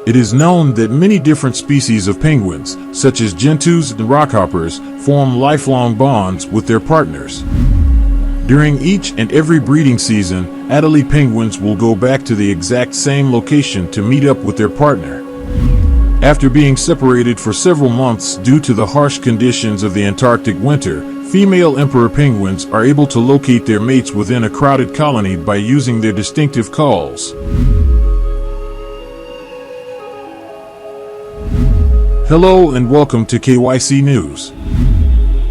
It is known that many different species of penguins, such as gentoos and rockhoppers, form lifelong bonds with their partners. During each and every breeding season, Adelie penguins will go back to the exact same location to meet up with their partner. After being separated for several months due to the harsh conditions of the Antarctic winter, female emperor penguins are able to locate their mates within a crowded colony by using their distinctive calls. Hello and welcome to KYC News.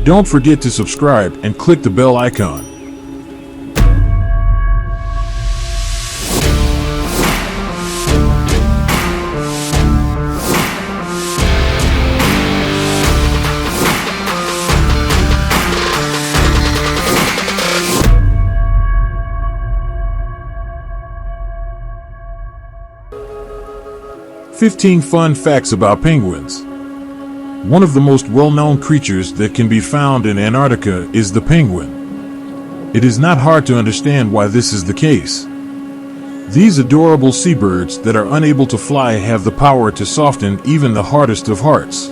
Don't forget to subscribe and click the bell icon. "15 Fun Facts About Penguins." One of the most well-known creatures that can be found in Antarctica is the penguin. It is not hard to understand why this is the case. These adorable seabirds that are unable to fly have the power to soften even the hardest of hearts.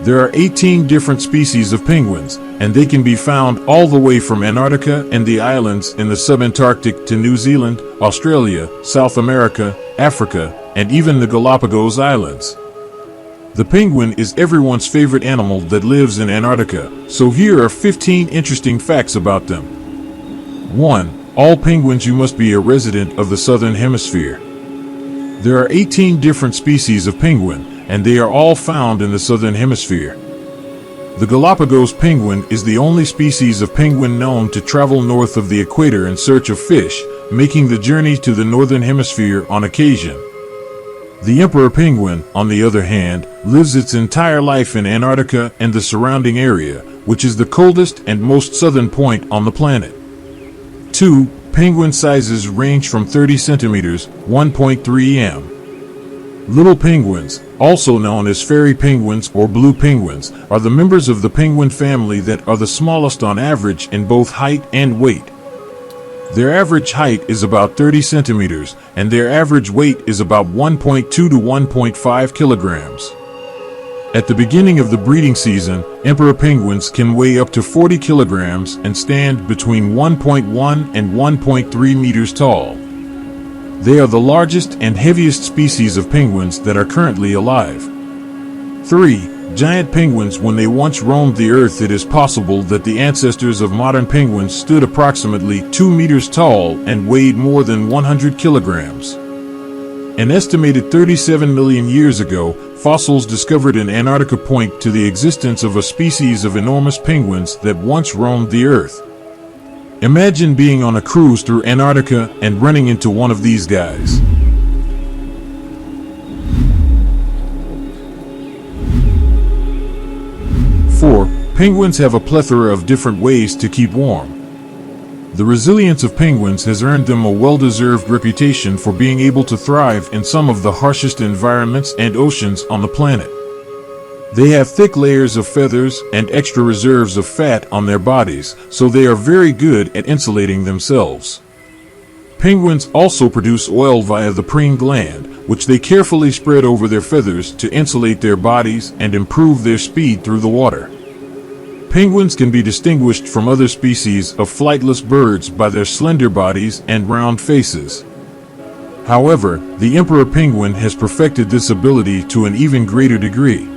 There are 18 different species of penguins, and they can be found all the way from Antarctica and the islands in the subantarctic to New Zealand, Australia, South America, Africa, and even the Galapagos Islands. The penguin is everyone's favorite animal that lives in Antarctica, so here are 15 interesting facts about them. 1. All penguins. You must be a resident of the Southern Hemisphere. There are 18 different species of penguin, and they are all found in the Southern Hemisphere. The Galapagos penguin is the only species of penguin known to travel north of the equator in search of fish, making the journey to the Northern Hemisphere on occasion. The emperor penguin, on the other hand, lives its entire life in Antarctica and the surrounding area, which is the coldest and most southern point on the planet. 2. Penguin sizes range from 30 centimeters, 1.3 m. Little penguins, also known as fairy penguins or blue penguins, are the members of the penguin family that are the smallest on average in both height and weight. Their average height is about 30 centimeters, and their average weight is about 1.2 to 1.5 kilograms. At the beginning of the breeding season, emperor penguins can weigh up to 40 kilograms and stand between 1.1 and 1.3 meters tall. They are the largest and heaviest species of penguins that are currently alive. 3. Giant penguins. When they once roamed the earth, it is possible that the ancestors of modern penguins stood approximately 2 meters tall and weighed more than 100 kilograms. An estimated 37 million years ago, fossils discovered in Antarctica point to the existence of a species of enormous penguins that once roamed the earth. Imagine being on a cruise through Antarctica and running into one of these guys. 4. Penguins have a plethora of different ways to keep warm. The resilience of penguins has earned them a well-deserved reputation for being able to thrive in some of the harshest environments and oceans on the planet. They have thick layers of feathers and extra reserves of fat on their bodies, so they are very good at insulating themselves. Penguins also produce oil via the preen gland, which they carefully spread over their feathers to insulate their bodies and improve their speed through the water. Penguins can be distinguished from other species of flightless birds by their slender bodies and round faces. However, the emperor penguin has perfected this ability to an even greater degree.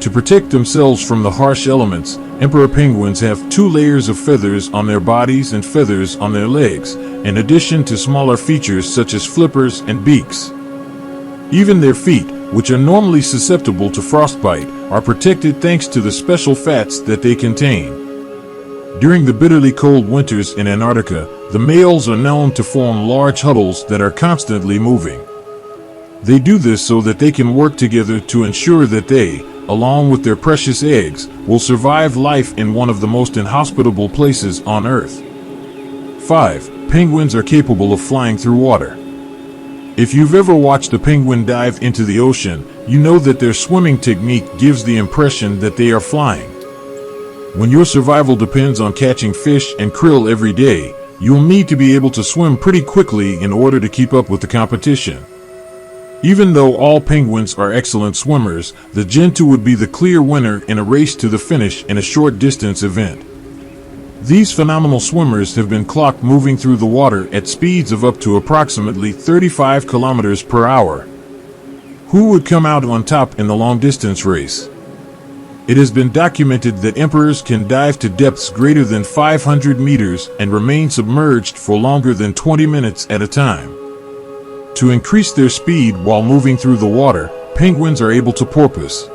To protect themselves from the harsh elements, emperor penguins have 2 layers of feathers on their bodies and feathers on their legs, in addition to smaller features such as flippers and beaks. Even their feet, which are normally susceptible to frostbite, are protected thanks to the special fats that they contain. During the bitterly cold winters in Antarctica, the males are known to form large huddles that are constantly moving. They do this so that they can work together to ensure that they, along with their precious eggs, will survive life in one of the most inhospitable places on Earth. 5. Penguins are capable of flying through water. If you've ever watched a penguin dive into the ocean, you know that their swimming technique gives the impression that they are flying. When your survival depends on catching fish and krill every day, you'll need to be able to swim pretty quickly in order to keep up with the competition. Even though all penguins are excellent swimmers, the Gentoo would be the clear winner in a race to the finish in a short distance event. These phenomenal swimmers have been clocked moving through the water at speeds of up to approximately 35 kilometers per hour. Who would come out on top in the long-distance race? It has been documented that emperors can dive to depths greater than 500 meters and remain submerged for longer than 20 minutes at a time. To increase their speed while moving through the water, penguins are able to porpoise.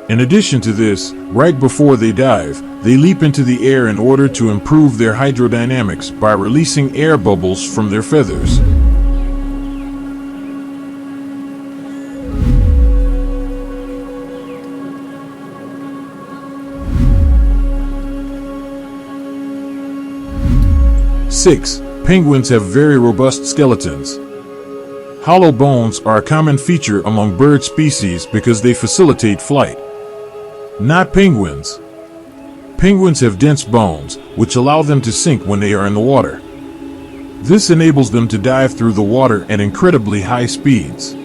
In addition to this, right before they dive, they leap into the air in order to improve their hydrodynamics by releasing air bubbles from their feathers. Six, penguins have very robust skeletons. Hollow bones are a common feature among bird species because they facilitate flight. Not penguins. Penguins have dense bones, which allow them to sink when they are in the water. This enables them to dive through the water at incredibly high speeds.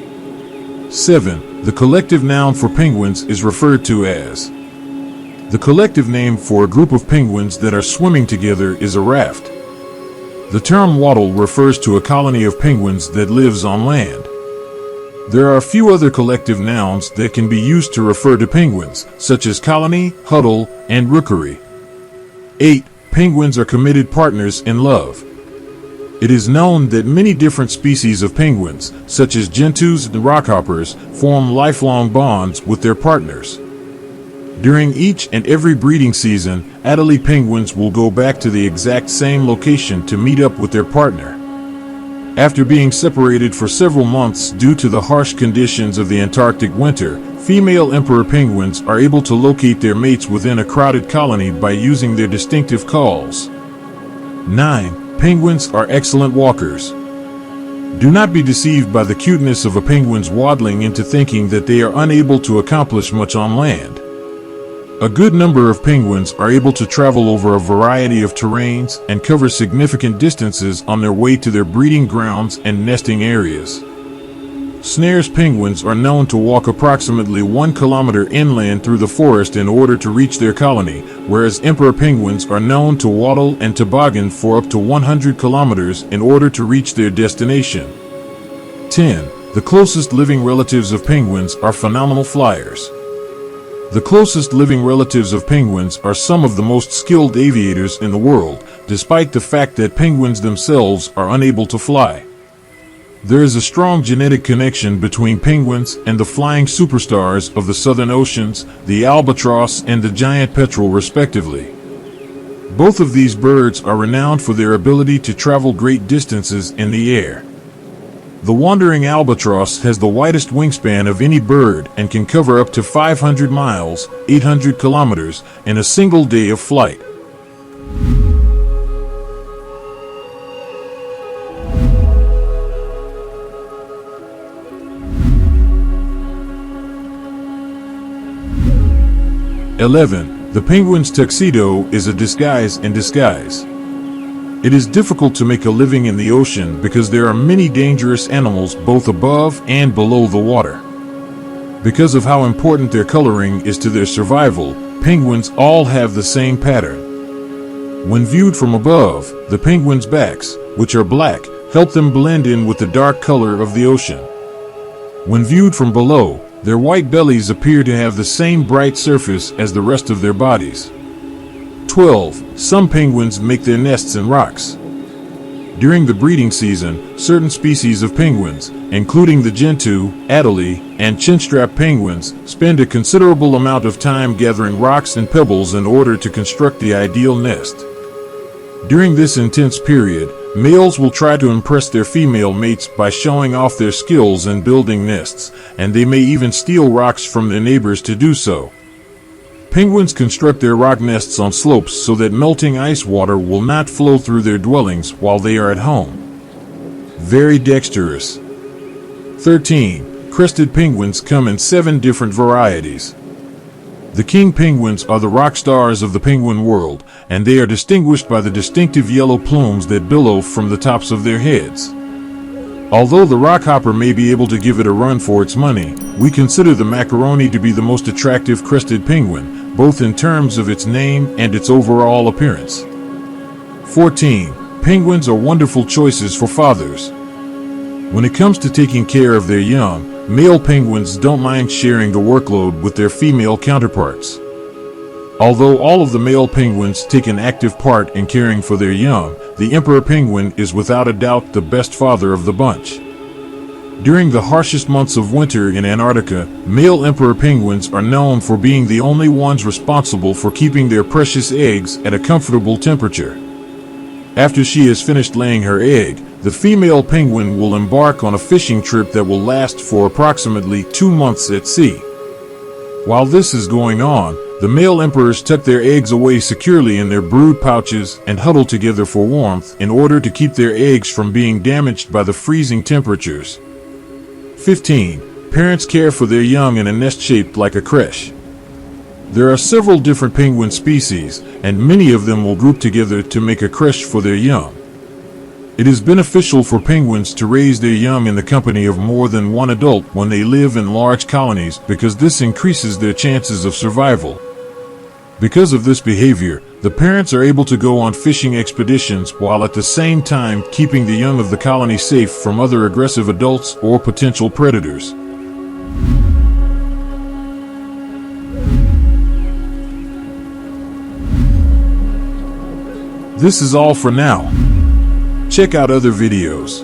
7. The collective noun for penguins is referred to as. The collective name for a group of penguins that are swimming together is a raft. The term wattle refers to a colony of penguins that lives on land. There are a few other collective nouns that can be used to refer to penguins, such as colony, huddle, and rookery. 8. Penguins are committed partners in love. It is known that many different species of penguins, such as gentoos and rockhoppers, form lifelong bonds with their partners. During each and every breeding season, Adelie penguins will go back to the exact same location to meet up with their partner. After being separated for several months due to the harsh conditions of the Antarctic winter, female emperor penguins are able to locate their mates within a crowded colony by using their distinctive calls. 9. Penguins are excellent walkers. Do not be deceived by the cuteness of a penguin's waddling into thinking that they are unable to accomplish much on land. A good number of penguins are able to travel over a variety of terrains and cover significant distances on their way to their breeding grounds and nesting areas. Snares penguins are known to walk approximately 1 kilometer inland through the forest in order to reach their colony, whereas emperor penguins are known to waddle and toboggan for up to 100 kilometers in order to reach their destination. 10. The closest living relatives of penguins are phenomenal flyers. The closest living relatives of penguins are some of the most skilled aviators in the world, despite the fact that penguins themselves are unable to fly. There is a strong genetic connection between penguins and the flying superstars of the southern oceans, the albatross and the giant petrel respectively. Both of these birds are renowned for their ability to travel great distances in the air. The wandering albatross has the widest wingspan of any bird and can cover up to 500 miles, 800 kilometers, in a single day of flight. The penguin's tuxedo is a disguise in disguise. It is difficult to make a living in the ocean because there are many dangerous animals both above and below the water. Because of how important their coloring is to their survival, penguins all have the same pattern. When viewed from above, the penguins' backs, which are black, help them blend in with the dark color of the ocean. When viewed from below, their white bellies appear to have the same bright surface as the rest of their bodies. 12. Some penguins make their nests in rocks. During the breeding season, certain species of penguins, including the Gentoo, Adelie, and chinstrap penguins, spend a considerable amount of time gathering rocks and pebbles in order to construct the ideal nest. During this intense period, males will try to impress their female mates by showing off their skills in building nests, and they may even steal rocks from their neighbors to do so. Penguins construct their rock nests on slopes so that melting ice water will not flow through their dwellings while they are at home. Very dexterous. 13. Crested penguins come in 7 different varieties. The king penguins are the rock stars of the penguin world, and they are distinguished by the distinctive yellow plumes that billow from the tops of their heads. Although the rockhopper may be able to give it a run for its money, we consider the macaroni to be the most attractive crested penguin, both in terms of its name and its overall appearance. 14. Penguins are wonderful choices for fathers. When it comes to taking care of their young, male penguins don't mind sharing the workload with their female counterparts. Although all of the male penguins take an active part in caring for their young, the emperor penguin is without a doubt the best father of the bunch. During the harshest months of winter in Antarctica, male emperor penguins are known for being the only ones responsible for keeping their precious eggs at a comfortable temperature. After she has finished laying her egg, the female penguin will embark on a fishing trip that will last for approximately 2 months at sea. While this is going on, the male emperors tuck their eggs away securely in their brood pouches and huddle together for warmth in order to keep their eggs from being damaged by the freezing temperatures. 15. Parents care for their young in a nest shaped like a creche. There are several different penguin species, and many of them will group together to make a creche for their young. It is beneficial for penguins to raise their young in the company of more than one adult when they live in large colonies because this increases their chances of survival. Because of this behavior, the parents are able to go on fishing expeditions while at the same time keeping the young of the colony safe from other aggressive adults or potential predators. This is all for now. Check out other videos.